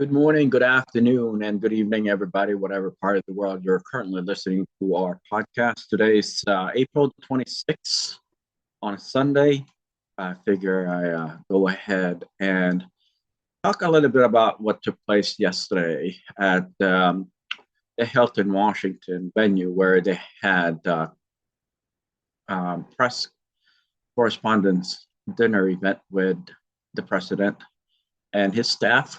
Good morning, good afternoon, and good evening, everybody, whatever part of the world you're currently listening to our podcast. Today is April 26th on a Sunday. I figure I go ahead and talk a little bit about what took place yesterday at the Hilton, Washington venue where they had press correspondence dinner event with the president and his staff.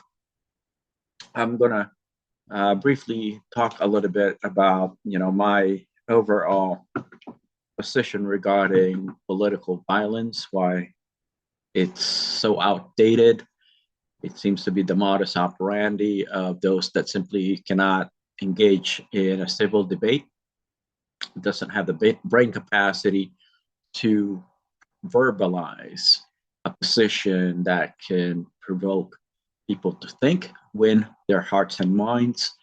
I'm going to briefly talk a little bit about my overall position regarding political violence, why it's so outdated. It seems to be the modus operandi of those that simply cannot engage in a civil debate, doesn't have the brain capacity to verbalize a position that can provoke people to think, win their hearts and minds,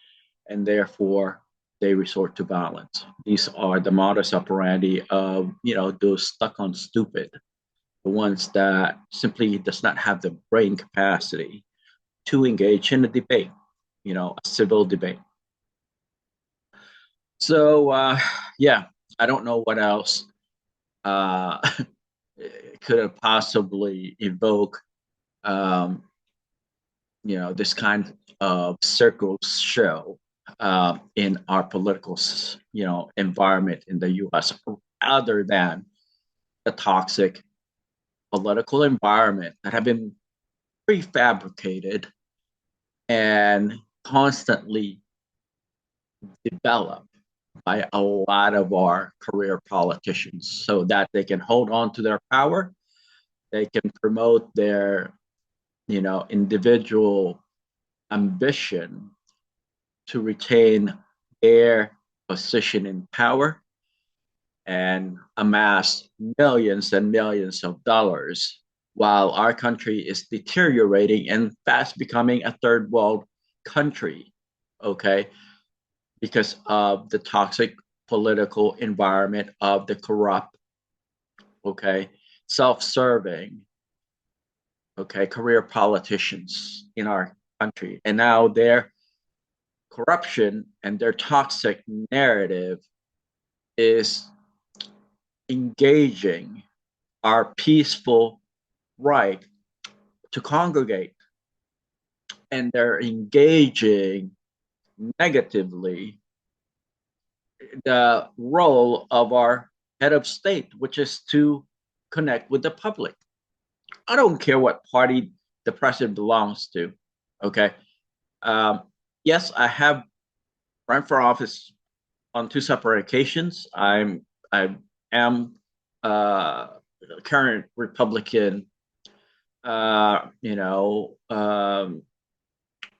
and therefore they resort to violence. These are the modus operandi of those stuck on stupid, the ones that simply does not have the brain capacity to engage in a debate, a civil debate. So yeah, I don't know what else uh, could have possibly evoke this kind of circus show in our political, environment in the U.S. other than the toxic political environment that have been prefabricated and constantly developed by a lot of our career politicians so that they can hold on to their power, they can promote their individual ambition to retain their position in power and amass millions and millions of dollars while our country is deteriorating and fast becoming a third world country, okay, because of the toxic political environment of the corrupt, okay, self-serving, okay, career politicians in our country. And now their corruption and their toxic narrative is engaging our peaceful right to congregate. And they're engaging negatively the role of our head of state, which is to connect with the public. I don't care what party the president belongs to. Okay. Um, yes, I have run for office on two separate occasions. I am current Republican,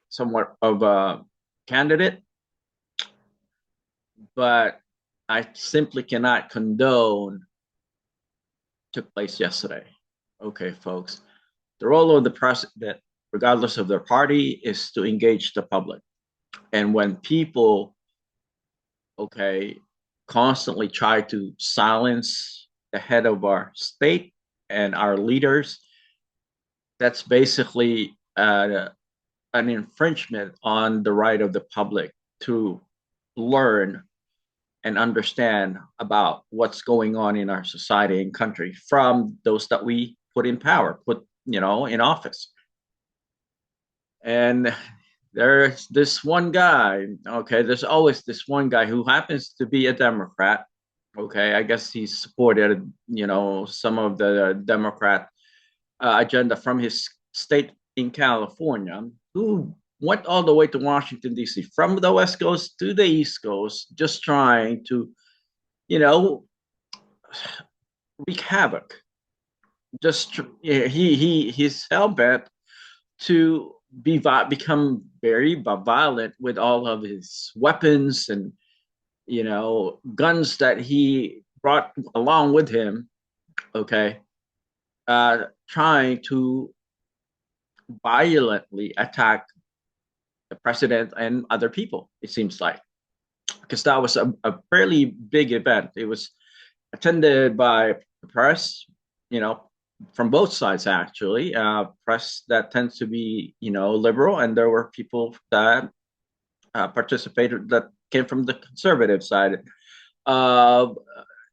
somewhat of a candidate, but I simply cannot condone took place yesterday. Okay, folks. The role of the president, regardless of their party, is to engage the public. And when people, okay, constantly try to silence the head of our state and our leaders, that's basically an infringement on the right of the public to learn and understand about what's going on in our society and country from those that we put in power, put in office. And there's this one guy, okay, there's always this one guy who happens to be a Democrat. Okay, I guess he supported some of the Democrat agenda from his state in California, who went all the way to Washington D.C. from the West Coast to the East Coast, just trying to wreak havoc. Just he's hell bent to become very violent with all of his weapons and guns that he brought along with him. Okay, trying to violently attack the president and other people. It seems like, because that was a fairly big event. It was attended by the press, from both sides actually. Press that tends to be, liberal, and there were people that participated that came from the conservative side. Uh,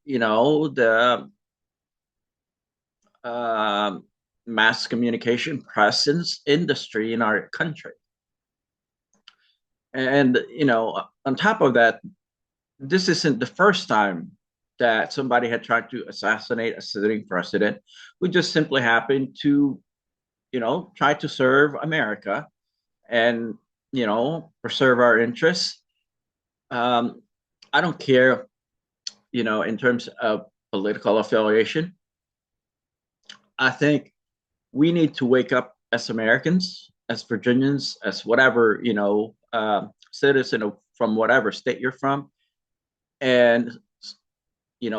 the uh, mass communication presence industry in our country. And, on top of that, this isn't the first time that somebody had tried to assassinate a sitting president. We just simply happened to, try to serve America and, preserve our interests. Um, I don't care, in terms of political affiliation. I think we need to wake up as Americans, as Virginians, as whatever, citizen from whatever state you're from, and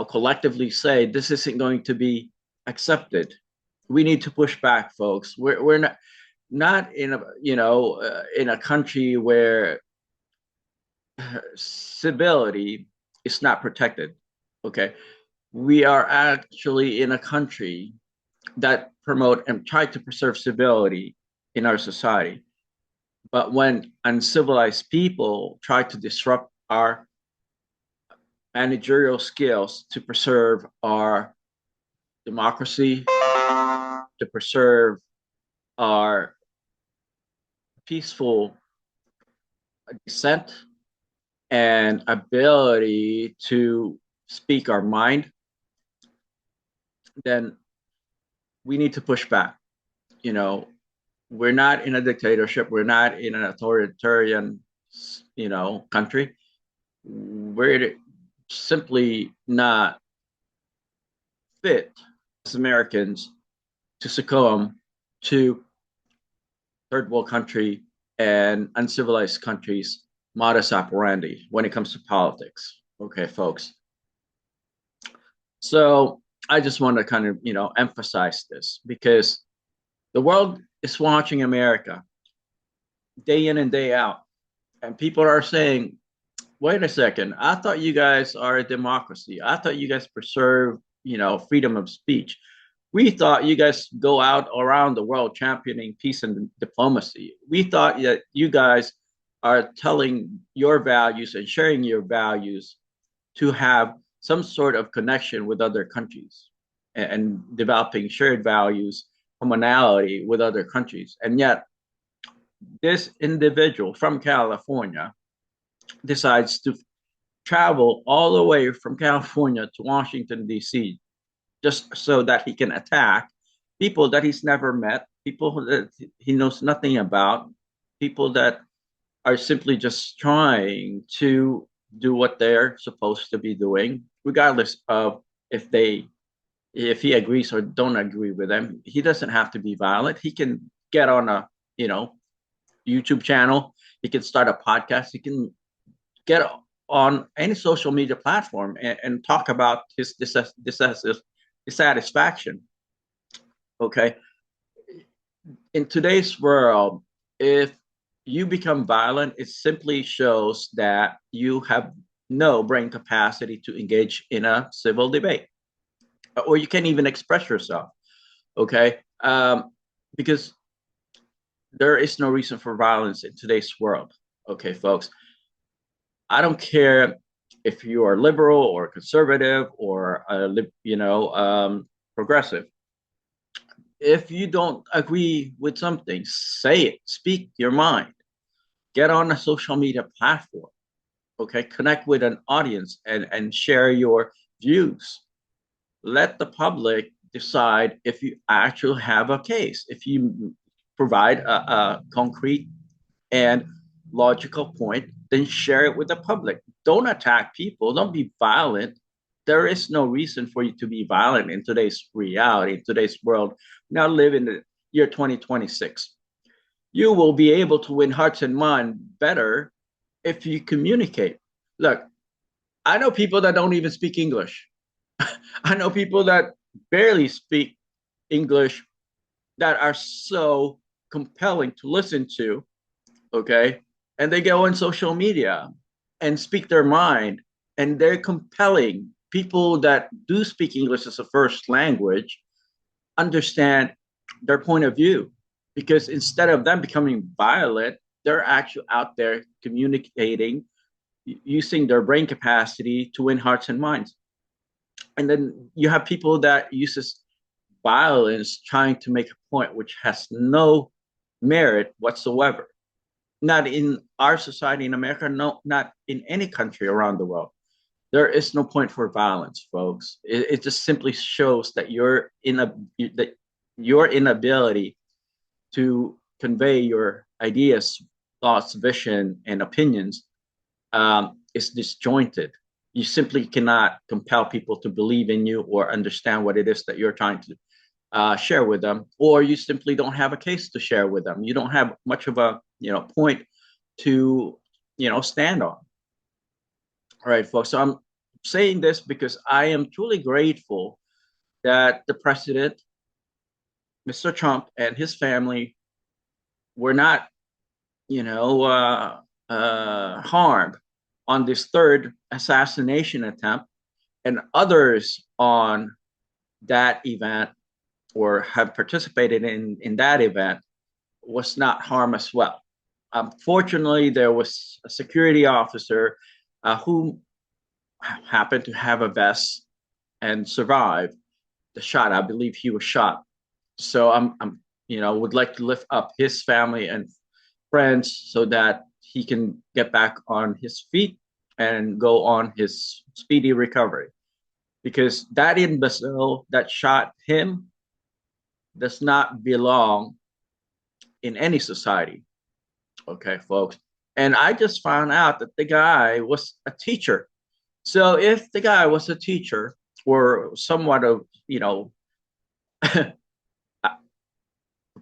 collectively say this isn't going to be accepted. We need to push back, folks. We're not in a in a country where civility is not protected. Okay, we are actually in a country that promote and try to preserve civility in our society. But when uncivilized people try to disrupt our managerial skills to preserve our democracy, to preserve our peaceful dissent and ability to speak our mind, then we need to push back. You know, we're not in a dictatorship. We're not in an authoritarian, country. We're simply not fit as Americans to succumb to third world country and uncivilized countries modus operandi when it comes to politics. Okay, folks. So I just want to kind of, emphasize this because the world is watching America day in and day out. And people are saying, wait a second, I thought you guys are a democracy. I thought you guys preserve, freedom of speech. We thought you guys go out around the world championing peace and diplomacy. We thought that you guys are telling your values and sharing your values to have some sort of connection with other countries and developing shared values, commonality with other countries. And yet, this individual from California decides to travel all the way from California to Washington, D.C., just so that he can attack people that he's never met, people that he knows nothing about, people that are simply just trying to do what they're supposed to be doing, regardless of if he agrees or don't agree with them. He doesn't have to be violent. He can get on a YouTube channel. He can start a podcast. He can get on any social media platform and talk about his dissatisfaction. Okay. In today's world, if you become violent, it simply shows that you have no brain capacity to engage in a civil debate, or you can't even express yourself. Okay. Because there is no reason for violence in today's world. Okay, folks. I don't care if you are liberal or conservative or progressive. If you don't agree with something, say it. Speak your mind. Get on a social media platform. Okay, connect with an audience and share your views. Let the public decide if you actually have a case. If you provide a concrete and logical point, then share it with the public. Don't attack people. Don't be violent. There is no reason for you to be violent in today's reality, in today's world. Now live in the year 2026. You will be able to win hearts and minds better if you communicate. Look, I know people that don't even speak English. I know people that barely speak English that are so compelling to listen to, okay? And they go on social media and speak their mind, and they're compelling people that do speak English as a first language understand their point of view, because instead of them becoming violent, they're actually out there communicating, using their brain capacity to win hearts and minds. And then you have people that uses violence trying to make a point which has no merit whatsoever. Not in our society in America, no, not in any country around the world. There is no point for violence, folks. It just simply shows that that your inability to convey your ideas, thoughts, vision, and opinions is disjointed. You simply cannot compel people to believe in you or understand what it is that you're trying to share with them, or you simply don't have a case to share with them. You don't have much of a point to stand on. All right, folks. So I'm saying this because I am truly grateful that the president, Mr. Trump, and his family were not, harmed on this third assassination attempt, and others on that event or have participated in that event was not harmed as well. Fortunately, there was a security officer who happened to have a vest and survived the shot. I believe he was shot. So would like to lift up his family and friends so that he can get back on his feet and go on his speedy recovery. Because that imbecile that shot him does not belong in any society. Okay, folks. And I just found out that the guy was a teacher. So if the guy was a teacher or somewhat of,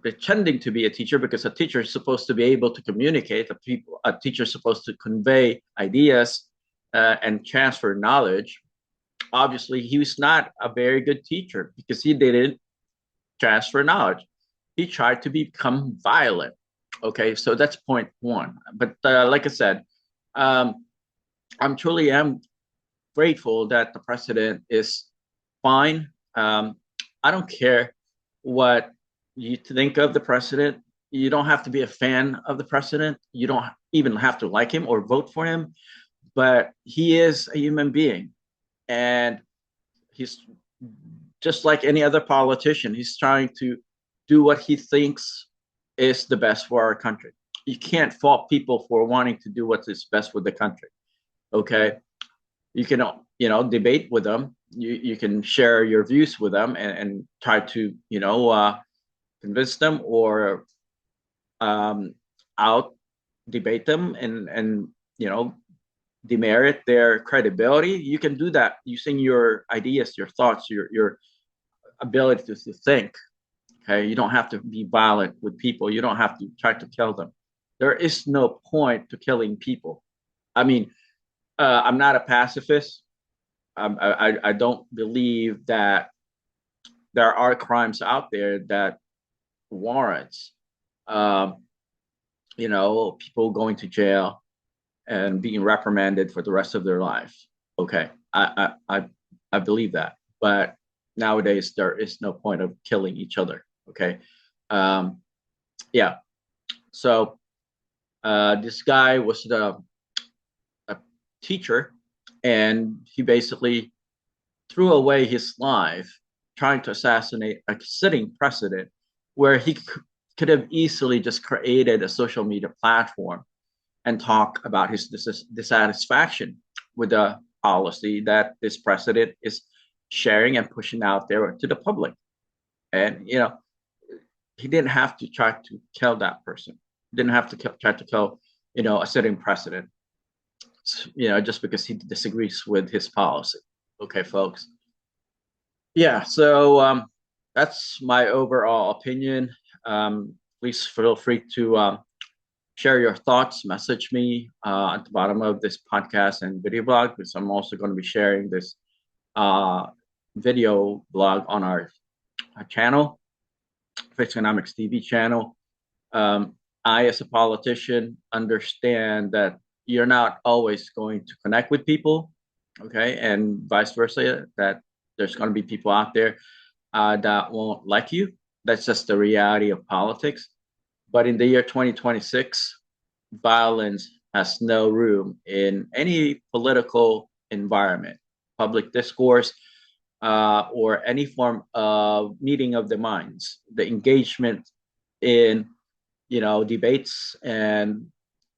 pretending to be a teacher, because a teacher is supposed to be able to communicate, a teacher is supposed to convey ideas and transfer knowledge. Obviously, he was not a very good teacher because he didn't transfer knowledge. He tried to become violent. Okay, so that's point one. But like I said, I'm truly am grateful that the president is fine. I don't care what you think of the president. You don't have to be a fan of the president. You don't even have to like him or vote for him, but he is a human being, and he's just like any other politician. He's trying to do what he thinks is the best for our country. You can't fault people for wanting to do what is best for the country. Okay, you can debate with them. You can share your views with them and try to convince them or out debate them and demerit their credibility. You can do that using your ideas, your thoughts, your ability to think. Okay, you don't have to be violent with people. You don't have to try to kill them. There is no point to killing people. I mean, I'm not a pacifist. I don't believe that there are crimes out there that warrants, people going to jail and being reprimanded for the rest of their life. Okay, I believe that, but nowadays there is no point of killing each other. Okay, yeah. So this guy was a teacher, and he basically threw away his life trying to assassinate a sitting president, where he could have easily just created a social media platform and talk about his dissatisfaction with the policy that this president is sharing and pushing out there to the public. And he didn't have to try to kill that person. He didn't have to try to kill a sitting president, just because he disagrees with his policy. Okay, folks. Yeah, so that's my overall opinion. Please feel free to share your thoughts, message me at the bottom of this podcast and video blog, because I'm also going to be sharing this video blog on our channel, Economics TV channel. I, as a politician, understand that you're not always going to connect with people, okay, and vice versa, that there's going to be people out there that won't like you. That's just the reality of politics. But in the year 2026, violence has no room in any political environment, public discourse, or any form of meeting of the minds. The engagement in, debates and,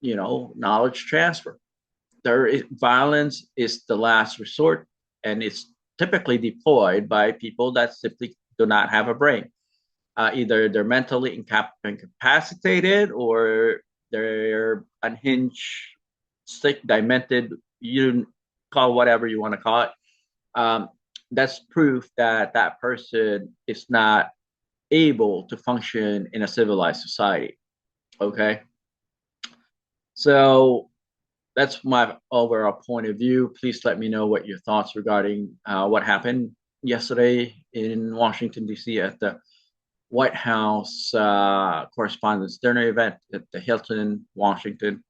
knowledge transfer. Violence is the last resort, and it's typically deployed by people that simply do not have a brain. Either they're mentally incapacitated, or they're unhinged, sick, demented, you call whatever you want to call it. Um, that's proof that that person is not able to function in a civilized society. Okay. So that's my overall point of view. Please let me know what your thoughts regarding what happened yesterday in Washington, D.C. at the White House Correspondence Dinner event at the Hilton, Washington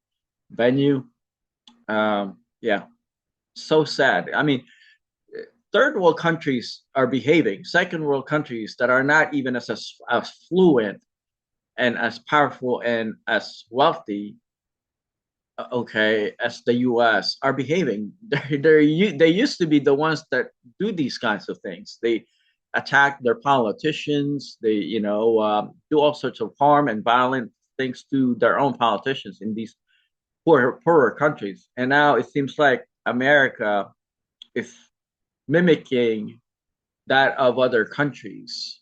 venue. Yeah, so sad. I mean, third world countries are behaving. Second world countries that are not even as fluent and as powerful and as wealthy, okay, as the U.S. are behaving. They used to be the ones that do these kinds of things. They attack their politicians. They do all sorts of harm and violent things to their own politicians in these poorer countries. And now it seems like America is mimicking that of other countries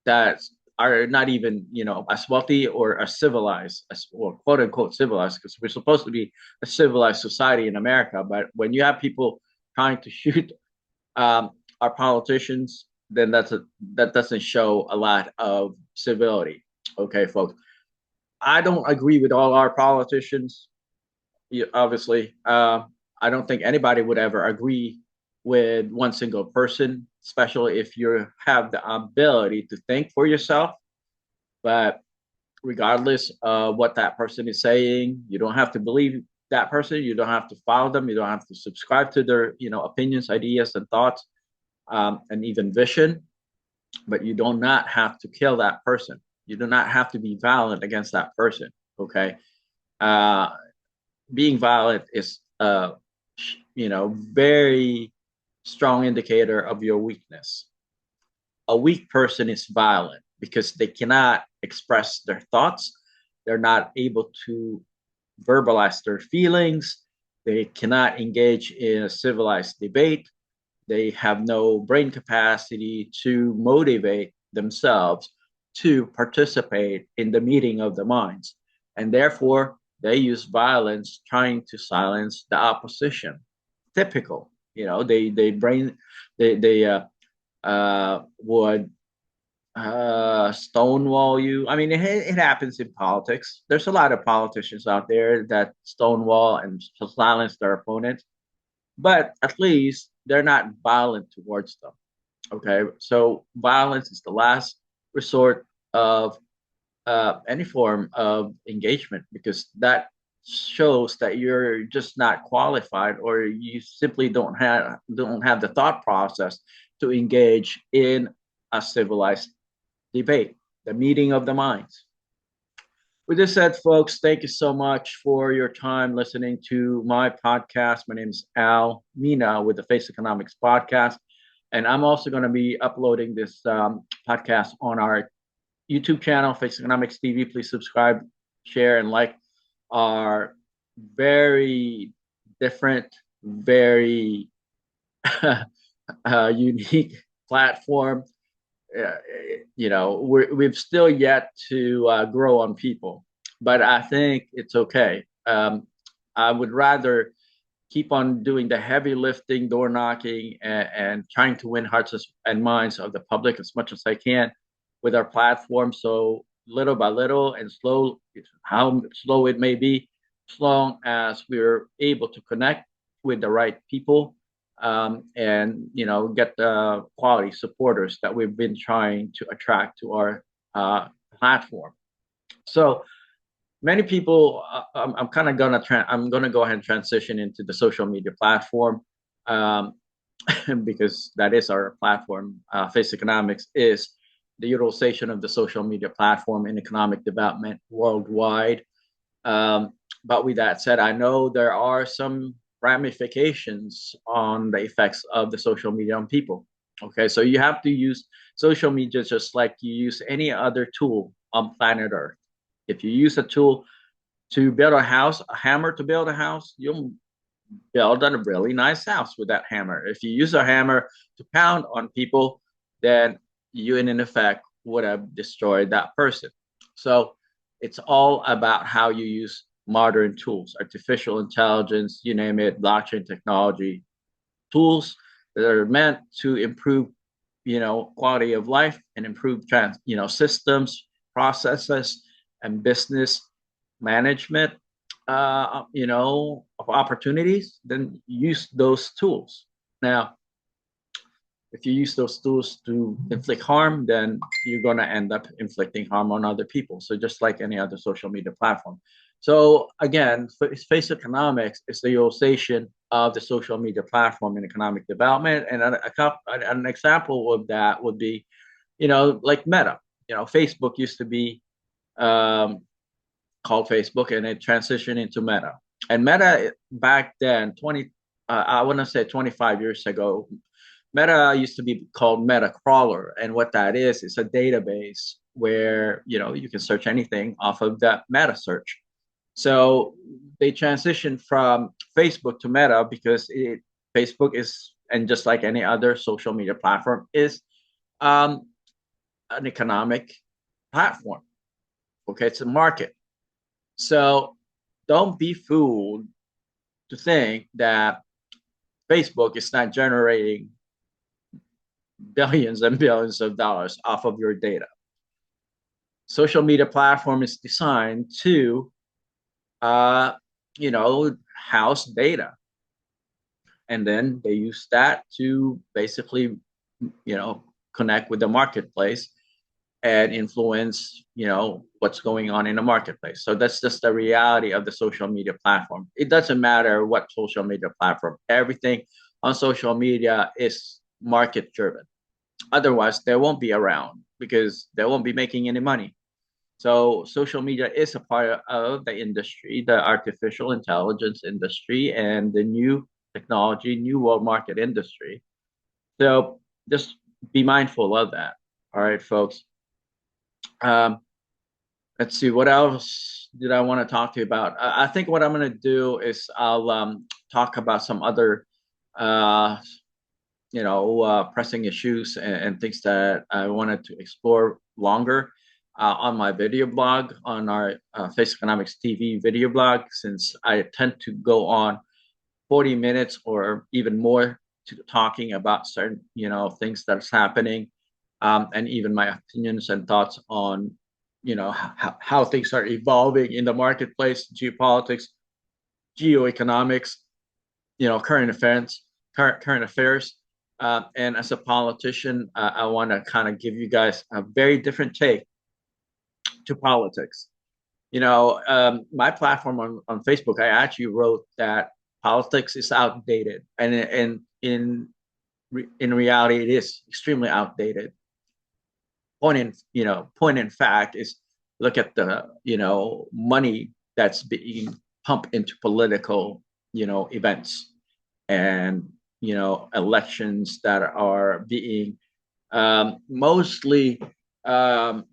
that are not even as wealthy or as civilized as, or quote unquote civilized, because we're supposed to be a civilized society in America. But when you have people trying to shoot our politicians, then that doesn't show a lot of civility. Okay, folks, I don't agree with all our politicians. Obviously, I don't think anybody would ever agree with one single person, especially if you have the ability to think for yourself. But regardless of what that person is saying, you don't have to believe that person. You don't have to follow them. You don't have to subscribe to their, opinions, ideas, and thoughts, and even vision. But you do not have to kill that person. You do not have to be violent against that person. Okay. Uh, Being violent is very strong indicator of your weakness. A weak person is violent because they cannot express their thoughts. They're not able to verbalize their feelings. They cannot engage in a civilized debate. They have no brain capacity to motivate themselves to participate in the meeting of the minds. And therefore, they use violence trying to silence the opposition. Typical, would stonewall you. I mean, it happens in politics. There's a lot of politicians out there that stonewall and silence their opponents, but at least they're not violent towards them. Okay, so violence is the last resort of any form of engagement, because that shows that you're just not qualified, or you simply don't have the thought process to engage in a civilized debate, the meeting of the minds. With this said, folks, thank you so much for your time listening to my podcast. My name is Al Mina with the Face Economics Podcast. And I'm also going to be uploading this podcast on our YouTube channel, Face Economics TV. Please subscribe, share, and like our very different, very unique platform. We've still yet to grow on people, but I think it's okay. I would rather keep on doing the heavy lifting, door knocking, and trying to win hearts and minds of the public as much as I can with our platform. So little by little and slow, how slow it may be, as long as we're able to connect with the right people, and get the quality supporters that we've been trying to attract to our platform. So many people, I'm gonna go ahead and transition into the social media platform. because that is our platform. Face Economics is the utilization of the social media platform in economic development worldwide. Um, but with that said, I know there are some ramifications on the effects of the social media on people. Okay, so you have to use social media just like you use any other tool on planet Earth. If you use a tool to build a house, a hammer to build a house, you'll build a really nice house with that hammer. If you use a hammer to pound on people, then you, in effect, would have destroyed that person. So it's all about how you use modern tools, artificial intelligence, you name it, blockchain technology, tools that are meant to improve, quality of life and improve systems, processes, and business management, of opportunities, then use those tools. Now, if you use those tools to inflict harm, then you're going to end up inflicting harm on other people. So just like any other social media platform. So again, face economics is the utilization of the social media platform in economic development. And an example of that would be, like Meta. Facebook used to be um, called Facebook, and it transitioned into Meta. And Meta back then, I want to say 25 years ago, Meta used to be called Meta Crawler, and what that is a database where you can search anything off of that Meta search. So they transitioned from Facebook to Meta because Facebook is, and just like any other social media platform, is um, an economic platform. Okay, it's a market. So don't be fooled to think that Facebook is not generating billions and billions of dollars off of your data. Social media platform is designed to, uh, house data, and then they use that to basically, connect with the marketplace and influence, what's going on in the marketplace. So that's just the reality of the social media platform. It doesn't matter what social media platform, everything on social media is market driven. Otherwise, they won't be around because they won't be making any money. So social media is a part of the industry, the artificial intelligence industry, and the new technology, new world market industry. So just be mindful of that. All right, folks. Um, let's see, what else did I want to talk to you about? I think what I'm going to do is I'll talk about some other, uh, pressing issues and things that I wanted to explore longer on my video blog, on our Face Economics TV video blog, since I tend to go on 40 minutes or even more to talking about certain, things that's happening, and even my opinions and thoughts on, how things are evolving in the marketplace, geopolitics, geoeconomics, current events, current affairs. And as a politician, I want to kind of give you guys a very different take to politics. My platform on Facebook, I actually wrote that politics is outdated, and in reality, it is extremely outdated. Point in fact is, look at the money that's being pumped into political events, and elections that are being mostly um,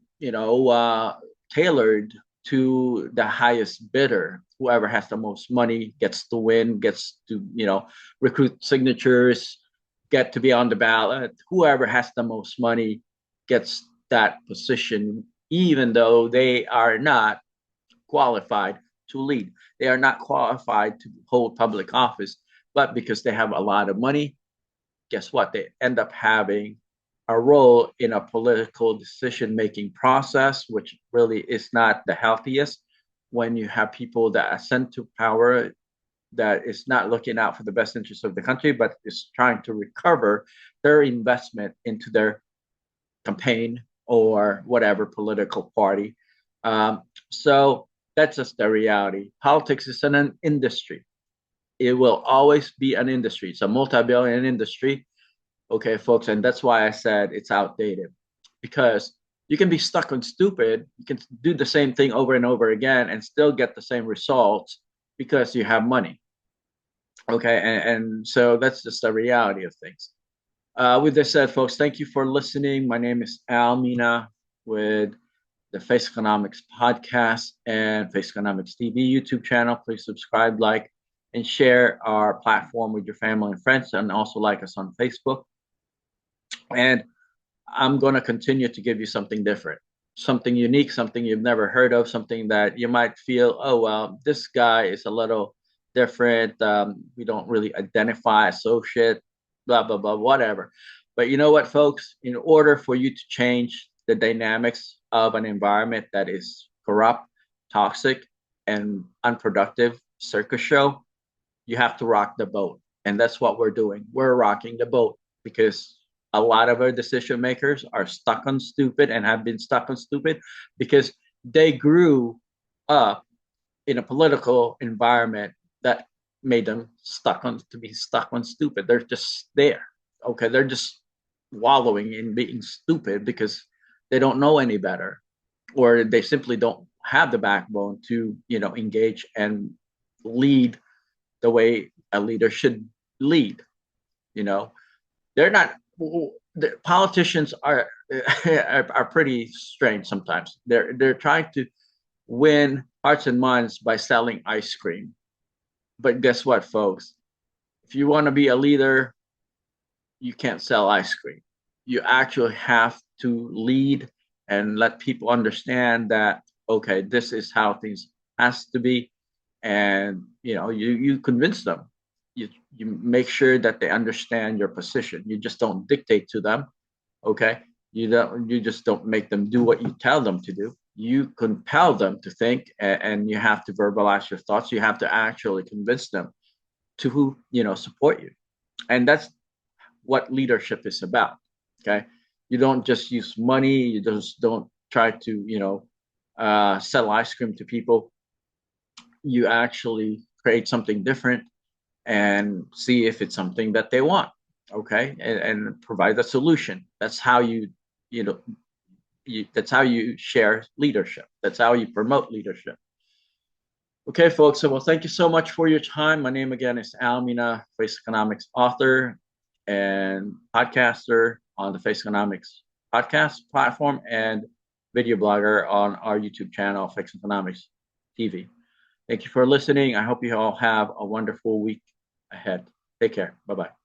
tailored to the highest bidder. Whoever has the most money gets to win, gets to recruit signatures, get to be on the ballot. Whoever has the most money gets that position, even though they are not qualified to lead. They are not qualified to hold public office, but because they have a lot of money, guess what? They end up having a role in a political decision making process, which really is not the healthiest when you have people that ascend to power that is not looking out for the best interests of the country, but is trying to recover their investment into their campaign or whatever political party. So that's just the reality. Politics is an industry. It will always be an industry. It's a multi-billion industry. Okay, folks. And that's why I said it's outdated, because you can be stuck on stupid. You can do the same thing over and over again and still get the same results because you have money. Okay. And so that's just the reality of things. With this said, folks, thank you for listening. My name is Al Mina with the Face Economics podcast and Face Economics TV YouTube channel. Please subscribe, like, and share our platform with your family and friends, and also like us on Facebook. And I'm going to continue to give you something different, something unique, something you've never heard of, something that you might feel, oh, well, this guy is a little different. We don't really identify, associate, blah, blah, blah, whatever. But you know what, folks? In order for you to change the dynamics of an environment that is corrupt, toxic, and unproductive circus show, you have to rock the boat. And that's what we're doing. We're rocking the boat because a lot of our decision makers are stuck on stupid and have been stuck on stupid because they grew up in a political environment that made them stuck on stupid. They're just there. Okay. They're just wallowing in being stupid because they don't know any better, or they simply don't have the backbone to, engage and lead the way a leader should lead. You know, they're not. The politicians are pretty strange sometimes. They're trying to win hearts and minds by selling ice cream. But guess what, folks? If you want to be a leader, you can't sell ice cream. You actually have to lead and let people understand that, okay, this is how things has to be. And you convince them. You make sure that they understand your position. You just don't dictate to them. Okay. You just don't make them do what you tell them to do. You compel them to think, and you have to verbalize your thoughts. You have to actually convince them to support you. And that's what leadership is about. Okay. You don't just use money. You just don't try to sell ice cream to people. You actually create something different and see if it's something that they want. Okay. And provide a solution. That's how you know that's how you share leadership. That's how you promote leadership. Okay, folks. So, well, thank you so much for your time. My name again is Al Mina, Face Economics author and podcaster on the Face Economics podcast platform, and video blogger on our YouTube channel, Face Economics TV. Thank you for listening. I hope you all have a wonderful week ahead. Take care. Bye-bye.